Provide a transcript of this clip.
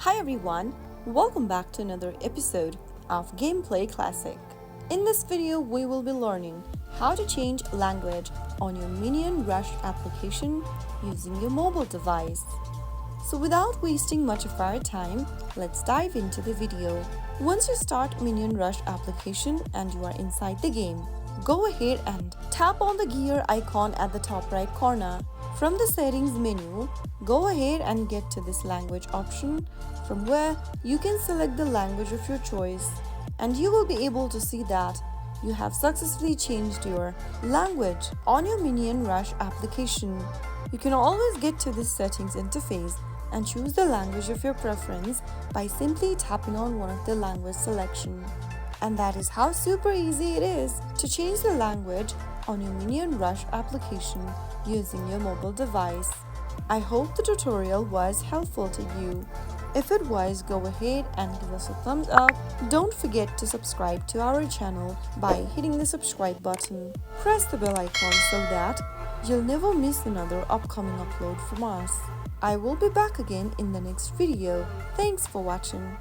Hi everyone, welcome back to another episode of Gameplay Classic. In this video, we will be learning how to change language on your Minion Rush application using your mobile device. So without wasting much of our time, let's dive into the video. Once you start Minion Rush application and you are inside the game, go ahead and tap on the gear icon at the top right corner. From the settings menu, go ahead and get to this language option, from where you can select the language of your choice, and you will be able to see that you have successfully changed your language on your Minion Rush application. You can always get to this settings interface and choose the language of your preference by simply tapping on one of the language selection. And that is how super easy it is to change the language on your Minion Rush application using your mobile device. I hope the tutorial was helpful to you. If it was, go ahead and give us a thumbs up. Don't forget to subscribe to our channel by hitting the subscribe button. Press the bell icon so that you'll never miss another upcoming upload from us. I will be back again in the next video. Thanks for watching.